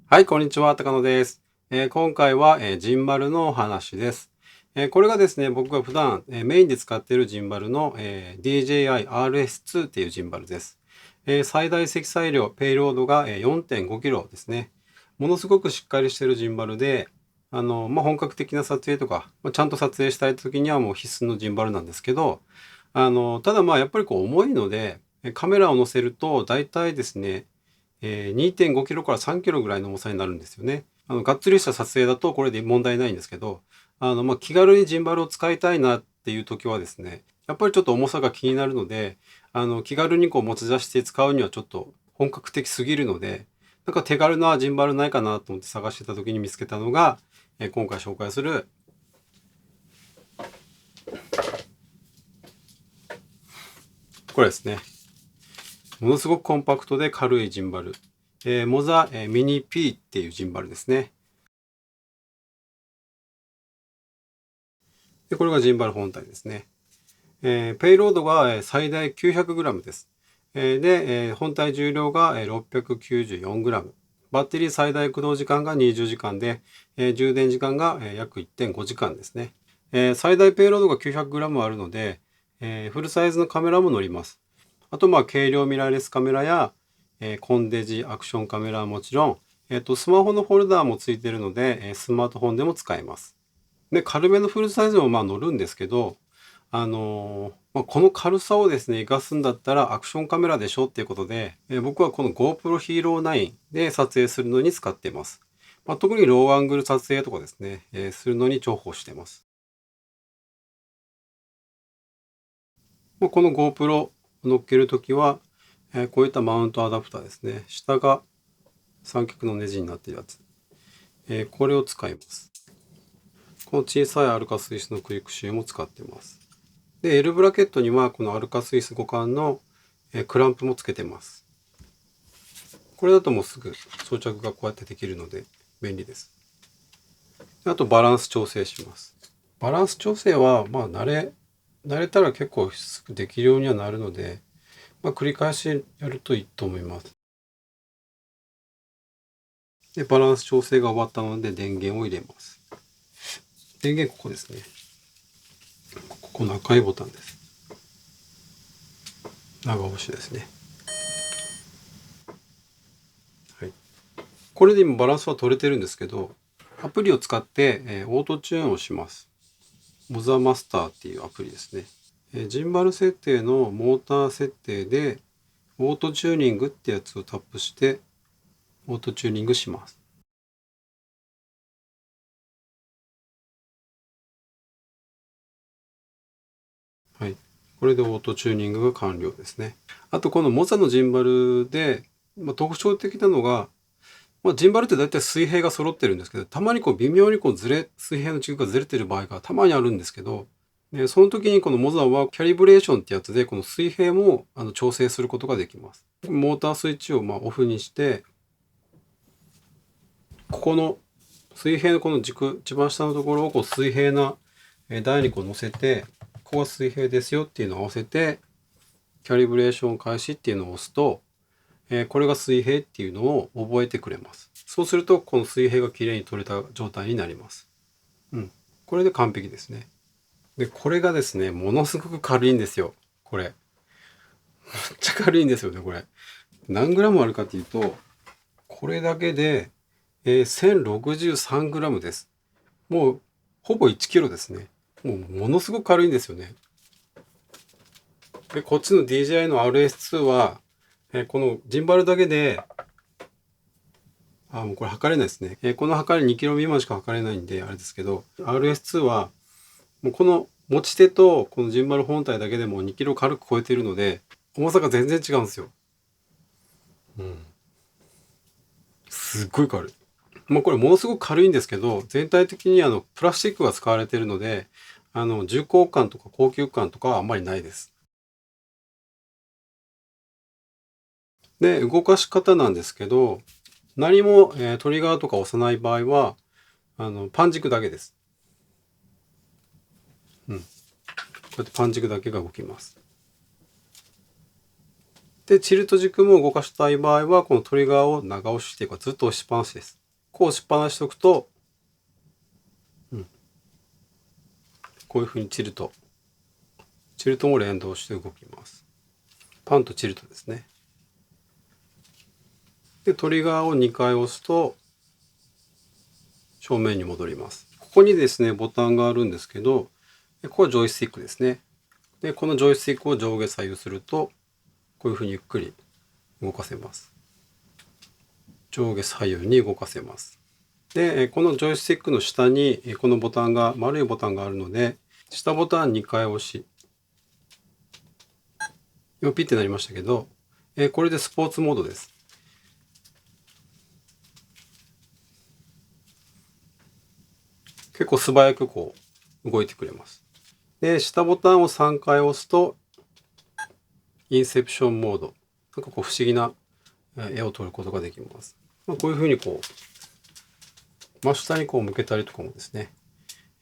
はい、こんにちは、高野です。今回は、ジンバルのお話です。これがですね、僕が普段、メインで使っているジンバルの、DJI RS2 っていうジンバルです。最大積載量、ペイロードが、4.5キロですね。ものすごくしっかりしているジンバルで、本格的な撮影とか、ちゃんと撮影したい時にはもう必須のジンバルなんですけど、ただやっぱり重いので、カメラを載せると大体ですね、2.5キロから3キロぐらいの重さになるんですよね。がっつりした撮影だとこれで問題ないんですけど、気軽にジンバルを使いたいなっていう時はですね、やっぱりちょっと重さが気になるので、気軽に持ち出して使うにはちょっと本格的すぎるので、なんか手軽なジンバルないかなと思って探してた時に見つけたのが、今回紹介するこれですね。ものすごくコンパクトで軽いジンバル。モザ、ミニ P っていうジンバルですね。で、これがジンバル本体ですね。ペイロードが最大 900g です。で、本体重量が 694g。バッテリー最大駆動時間が20時間で、充電時間が約 1.5 時間ですね。最大ペイロードが 900g あるので、フルサイズのカメラも乗ります。あと、軽量ミラーレスカメラや、コンデジアクションカメラはもちろん、スマホのホルダーもついているので、スマートフォンでも使えます。で、軽めのフルサイズも乗るんですけど、この軽さをですね、活かすんだったらアクションカメラでしょっていうことで、僕はこの GoPro Hero 9で撮影するのに使っています。特にローアングル撮影とかですね、するのに重宝しています。この GoPro を乗っけるときは、こういったマウントアダプターですね。下が三脚のネジになっているやつ。これを使います。この小さいアルカスイスのクイックシューも使っています。で、L ブラケットにはこのアルカスイス互換のクランプもつけてます。これだともうすぐ装着がこうやってできるので便利です。あとバランス調整します。バランス調整は慣れたら結構すぐできるようにはなるので、繰り返しやるといいと思います。で、バランス調整が終わったので電源を入れます。電源ここですね。ここの赤いボタンです。長押しですね。はい。これで今バランスは取れてるんですけど、アプリを使って、オートチューンをします。モザマスターっていうアプリですね。ジンバル設定のモーター設定でオートチューニングってやつをタップしてオートチューニングします。はい。これでオートチューニングが完了ですね。あとこのモザのジンバルで、特徴的なのが、ジンバルって大体水平が揃ってるんですけど、たまに微妙に水平の軸がずれてる場合がたまにあるんですけど、その時にこのモザはキャリブレーションってやつでこの水平も調整することができます。モータースイッチをオフにして、ここの水平のこの軸、一番下のところを水平な台に乗せて、ここが水平ですよっていうのを合わせて、キャリブレーション開始っていうのを押すと、これが水平っていうのを覚えてくれます。そうすると、この水平がきれいに取れた状態になります。うん。これで完璧ですね。で、これがですね、ものすごく軽いんですよ。これ。めっちゃ軽いんですよね、これ。何グラムあるかっていうと、これだけで、1063グラムです。もう、ほぼ1キロですね。もう、ものすごく軽いんですよね。で、こっちの DJI の RS2 は、このジンバルだけで、もうこれ測れないですね。この測り2キロ未満しか測れないんで、あれですけど、RS2 は、もうこの持ち手とこのジンバル本体だけでも2キロ軽く超えているので、重さが全然違うんですよ。うん。すっごい軽い。これものすごく軽いんですけど、全体的にプラスチックが使われているので、重厚感とか高級感とかはあんまりないです。で、動かし方なんですけど、何も、トリガーとか押さない場合は、パン軸だけです。うん。こうやってパン軸だけが動きます。で、チルト軸も動かしたい場合は、このトリガーを長押ししていくかずっと押しっぱなしです。こう押しっぱなしとくと、こういう風にチルトも連動して動きます。パンとチルトですね。で、トリガーを2回押すと、正面に戻ります。ここにですね、ボタンがあるんですけど、ここはジョイスティックですね。で、このジョイスティックを上下左右すると、こういう風にゆっくり動かせます。上下左右に動かせます。で、このジョイスティックの下に、このボタンが、丸いボタンがあるので、下ボタン2回押し、今ピッてなりましたけど、これでスポーツモードです。結構素早くこう動いてくれます。で、下ボタンを3回押すと、インセプションモード。なんかこう不思議な絵を撮ることができます。こういうふうにこう、真下にこう向けたりとかもですね、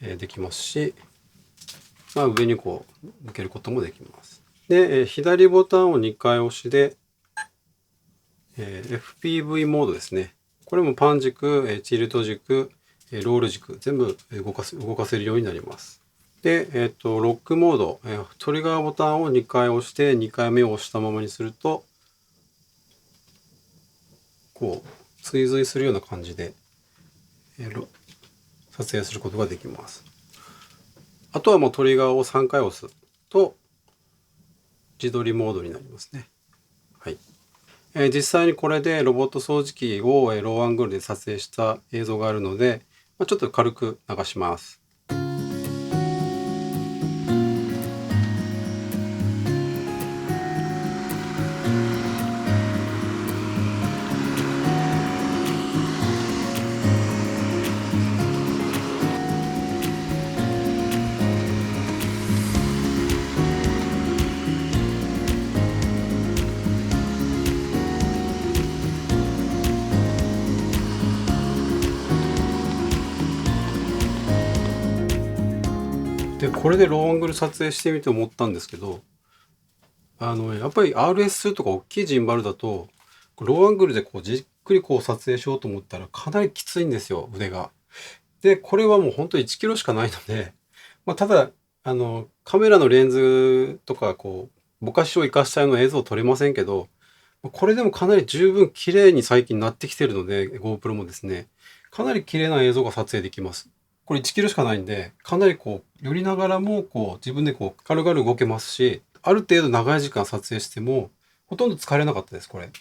できますし、上にこう向けることもできます。で、左ボタンを2回押しで、FPV モードですね。これもパン軸、チルト軸、ロール軸、全部動かせるようになります。で、ロックモード、トリガーボタンを2回押して2回目を押したままにすると、こう追随するような感じで、撮影することができます。あとはもうトリガーを3回押すと自撮りモードになりますね。はい。実際にこれでロボット掃除機をローアングルで撮影した映像があるので、ちょっと軽く流します。で、これでローアングル撮影してみて思ったんですけど、やっぱり RS とか大きいジンバルだと、ローアングルでこうじっくりこう撮影しようと思ったらかなりきついんですよ、腕が。で、これはもうほんと1キロしかないので、ただ、カメラのレンズとかこう、ぼかしを活かしたような映像撮れませんけど、これでもかなり十分綺麗に最近なってきてるので、GoPro もですね、かなり綺麗な映像が撮影できます。これ1キロしかないんで、かなりこう、寄りながらもこう、自分でこう、軽々動けますし、ある程度長い時間撮影しても、ほとんど疲れなかったです、これ。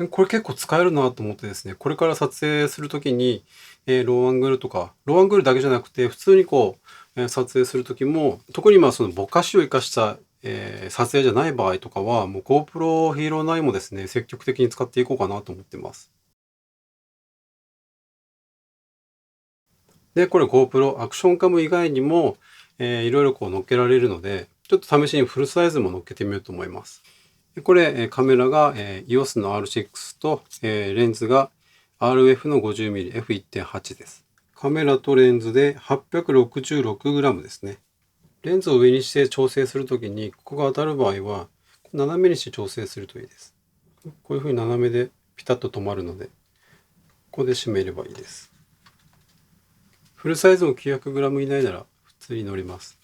これ結構使えるなと思ってですね、これから撮影するときに、ローアングルとか、ローアングルだけじゃなくて、普通にこう、撮影するときも、特にそのぼかしを生かした、撮影じゃない場合とかは、もう GoPro Hero 9もですね、積極的に使っていこうかなと思ってます。で、これ GoPro アクションカム以外にも、いろいろこう乗っけられるので、ちょっと試しにフルサイズも乗っけてみようと思います。これ、カメラが EOS の R6 と、レンズが RF の 50mm F1.8 です。カメラとレンズで 866g ですね。レンズを上にして調整するときに、ここが当たる場合は、斜めにして調整するといいです。こういうふうに斜めでピタッと止まるので、ここで締めればいいです。フルサイズも 900g 以内なら普通に乗ります。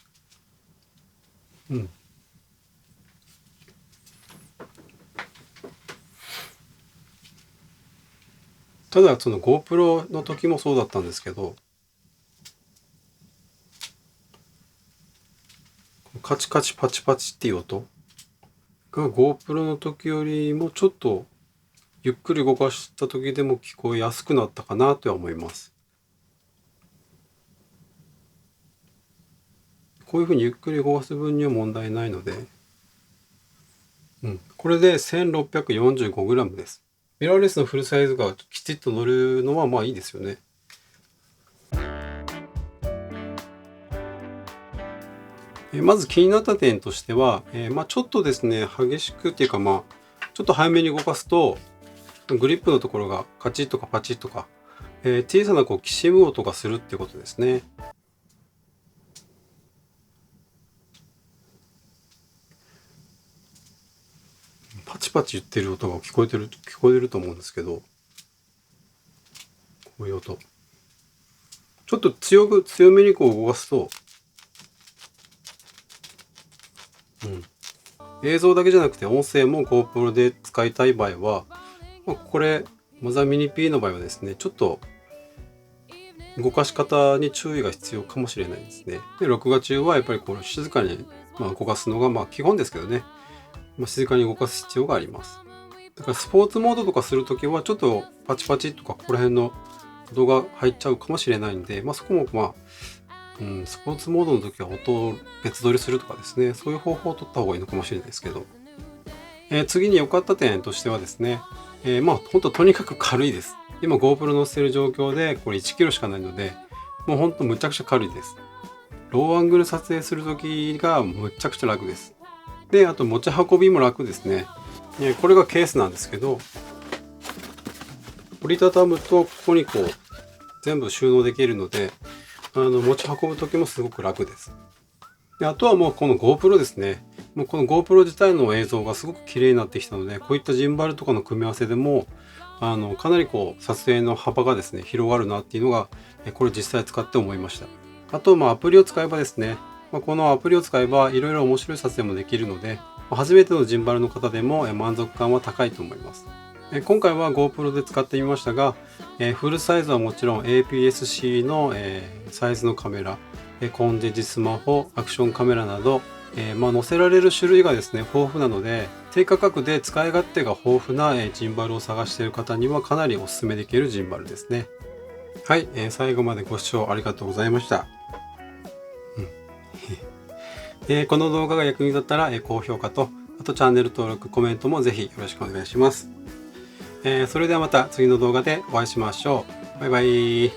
ただその GoPro の時もそうだったんですけど、カチカチパチパチっていう音が GoPro の時よりもちょっとゆっくり動かした時でも聞こえやすくなったかなとは思います。こういうふうにゆっくり動かす分には問題ないので、これで 1645g です。ミラーレスのフルサイズがきちっと乗るのはまあいいですよね。まず気になった点としては、ちょっとですね、激しくっていうかちょっと早めに動かすと、グリップのところがカチッとかパチッとか、小さなこうきしむ音がするっていうことですね。チパチ言ってる音が聞こえると思うんですけど、こういう音。ちょっと強めにこう動かすと、映像だけじゃなくて音声も GoPro で使いたい場合は、これマザーミニ P の場合はですね、ちょっと動かし方に注意が必要かもしれないですね。で、録画中はやっぱりこの静かに動かすのが基本ですけどね、静かに動かす必要があります。だからスポーツモードとかするときはちょっとパチパチとかここら辺の音が入っちゃうかもしれないんで、そこもスポーツモードの時は音を別撮りするとかですね、そういう方法を取った方がいいのかもしれないですけど、次に良かった点としてはですね、本当とにかく軽いです。今 GoPro 乗せてる状況でこれ1キロしかないので、もうほんとむちゃくちゃ軽いです。ローアングル撮影する時がむちゃくちゃ楽です。で、あと持ち運びも楽ですね。これがケースなんですけど、折りたたむとここにこう全部収納できるので、持ち運ぶ時もすごく楽です。で、あとはもうこの GoPro ですね。もうこの GoPro 自体の映像がすごく綺麗になってきたので、こういったジンバルとかの組み合わせでもかなりこう撮影の幅がですね広がるなっていうのがこれ実際使って思いました。あとアプリを使えばですね、このアプリを使えばいろいろ面白い撮影もできるので、初めてのジンバルの方でも満足感は高いと思います。今回は GoPro で使ってみましたが、フルサイズはもちろん APS-C のサイズのカメラ、コンデジスマホ、アクションカメラなど、載せられる種類がですね豊富なので、低価格で使い勝手が豊富なジンバルを探している方にはかなりおすすめできるジンバルですね。はい、最後までご視聴ありがとうございました。この動画が役に立ったら高評価と、あとチャンネル登録、コメントもぜひよろしくお願いします。それではまた次の動画でお会いしましょう。バイバイ。